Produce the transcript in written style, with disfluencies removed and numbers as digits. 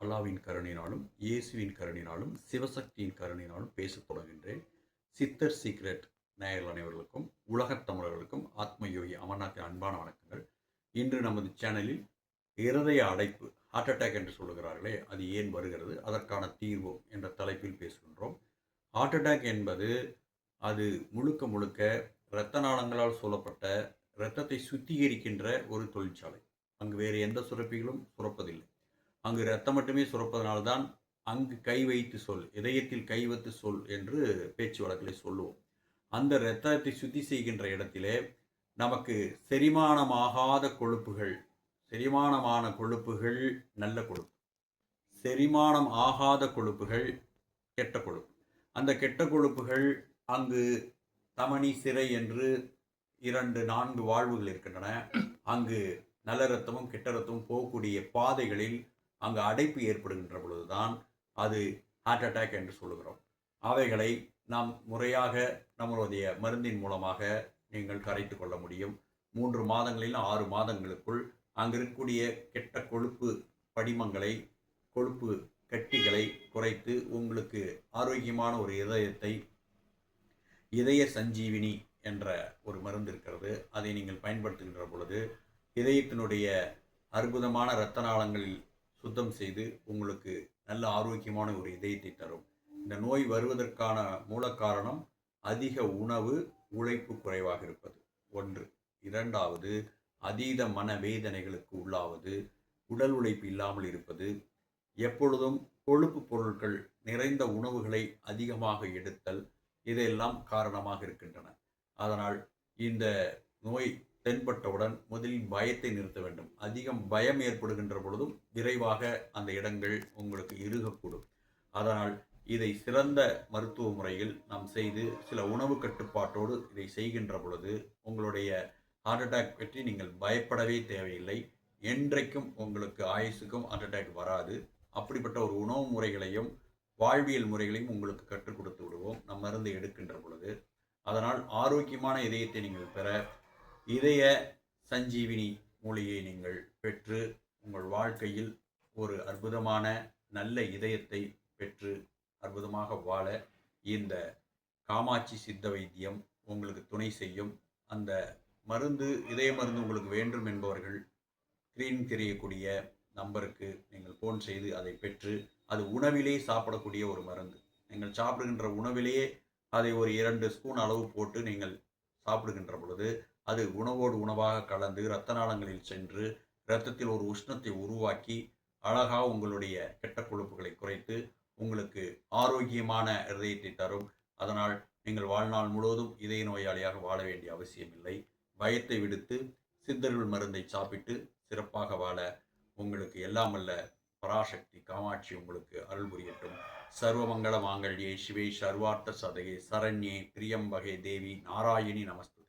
அல்லாவின் கருணையினாலும் இயேசுவின் கருணையினாலும் சிவசக்தியின் கருணையினாலும் பேசத் தொடங்கின்றேன். சித்தர் சீக்ரெட் நேயர்கள் அனைவர்களுக்கும் உலகத் தமிழர்களுக்கும் ஆத்மயோகி அமர்நாத்தின் அன்பான வணக்கங்கள். இன்று நமது சேனலில் இருதய அடைப்பு ஹார்ட் அட்டாக் என்று சொல்லுகிறார்களே, அது ஏன் வருகிறது, அதற்கான தீர்வு என்ற தலைப்பில் பேசுகின்றோம். ஹார்ட் அட்டாக் என்பது அது முழுக்க முழுக்க இரத்த நாளங்களால் சூழப்பட்ட இரத்தத்தை சுத்திகரிக்கின்ற ஒரு தொழிற்சாலை. அங்கு வேறு எந்த சுரப்பிகளும் சுரப்பதில்லை. அங்கு இரத்தம் மட்டுமே சுரப்பதனால்தான் அங்கு கை வைத்து சொல், இதயத்தில் கை வைத்து சொல் என்று பேச்சு வழக்கிலே சொல்லுவோம். அந்த இரத்தத்தை சுத்தி செய்கின்ற இடத்திலே நமக்கு செரிமானமாகாத கொழுப்புகள், செரிமானமான கொழுப்புகள் நல்ல கொழுப்பு, செரிமானம் ஆகாத கொழுப்புகள் கெட்ட கொழுப்பு. அந்த கெட்ட கொழுப்புகள் அங்கு தமனி சிறை என்று 2-4 வாழ்வுகள் இருக்கின்றன. அங்கு நல்ல இரத்தமும் கெட்ட இரத்தமும் போகக்கூடிய பாதைகளில் அங்கு அடைப்பு ஏற்படுகின்ற பொழுதுதான் அது ஹார்ட் அட்டாக் என்று சொல்லுகிறோம். அவைகளை நாம் முறையாக நம்மளுடைய மருந்தின் மூலமாக நீங்கள் கரைத்து கொள்ள முடியும். 3 மாதங்களில் 6 மாதங்களுக்குள் அங்கு இருக்கக்கூடிய கெட்ட கொழுப்பு படிமங்களை, கொழுப்பு கட்டிகளை குறைத்து உங்களுக்கு ஆரோக்கியமான ஒரு இதயத்தை, இதய சஞ்சீவினி என்ற ஒரு மருந்து இருக்கிறது. அதை நீங்கள் பயன்படுத்துகின்ற பொழுது இதயத்தினுடைய அற்புதமான இரத்த நாளங்களில் சுத்தம் செய்து உங்களுக்கு நல்ல ஆரோக்கியமான ஒரு இதயத்தை தரும். இந்த நோய் வருவதற்கான மூல காரணம் அதிக உணவு, உழைப்பு குறைவாக இருப்பது ஒன்று. 2வது, அதீத மன வேதனைகளுக்கு உள்ளாவது, உடல் உழைப்பு இல்லாமல் இருப்பது, எப்பொழுதும் கொழுப்பு பொருட்கள் நிறைந்த உணவுகளை அதிகமாக எடுத்தல், இதையெல்லாம் காரணமாக இருக்கின்றன. அதனால் இந்த நோய் தென்பட்டவுடன் முதலில் பயத்தை நிறுத்த வேண்டும். அதிகம் பயம் ஏற்படுகின்ற பொழுதும் விரைவாக அந்த இடங்கள் உங்களுக்கு இறுகக்கூடும். அதனால் இதை சிறந்த மருத்துவ முறையில் நாம் செய்து சில உணவு கட்டுப்பாட்டோடு இதை செய்கின்ற பொழுது உங்களுடைய ஹார்ட் அட்டாக் பற்றி நீங்கள் பயப்படவே தேவையில்லை. என்றைக்கும் உங்களுக்கு ஆயுசுக்கும் ஹார்ட் அட்டாக் வராது. அப்படிப்பட்ட ஒரு உணவு முறைகளையும் வாழ்வியல் முறைகளையும் உங்களுக்கு கற்றுக் கொடுத்து விடுவோம் நம் மருந்து எடுக்கின்ற பொழுது. அதனால் ஆரோக்கியமான இதயத்தை நீங்கள் பெற இதய சஞ்சீவினி மூலிகையை நீங்கள் பெற்று உங்கள் வாழ்க்கையில் ஒரு அற்புதமான நல்ல இதயத்தை பெற்று அற்புதமாக வாழ இந்த காமாட்சி சித்த வைத்தியம் உங்களுக்கு துணை செய்யும். அந்த மருந்து, இதய மருந்து உங்களுக்கு வேண்டும் என்பவர்கள் ஸ்க்ரீன் தெரியக்கூடிய நம்பருக்கு நீங்கள் ஃபோன் செய்து அதை பெற்று, அது உணவிலே சாப்பிடக்கூடிய ஒரு மருந்து. நீங்கள் சாப்பிடுகின்ற உணவிலேயே அதை ஒரு 2 ஸ்பூன் அளவு போட்டு நீங்கள் சாப்பிடுகின்ற பொழுது அது உணவோடு உணவாக கலந்து இரத்த நாளங்களில் சென்று இரத்தத்தில் ஒரு உஷ்ணத்தை உருவாக்கி அழகாக உங்களுடைய கெட்ட கொழுப்புகளை குறைத்து உங்களுக்கு ஆரோக்கியமான இதயத்தை தரும். அதனால் நீங்கள் வாழ்நாள் முழுவதும் இதய நோயாளியாக வாழ வேண்டிய அவசியமில்லை. பயத்தை விடுத்து சித்தர்கள் மருந்தை சாப்பிட்டு சிறப்பாக வாழ உங்களுக்கு எல்லாம் வல்ல பராசக்தி காமாட்சி உங்களுக்கு அருள் புரியட்டும். சர்வமங்கள மாங்கல்யே சிவே சர்வார்த்த சதகே சரண்யே திரியம்பகே தேவி நாராயணி நமஸ்து.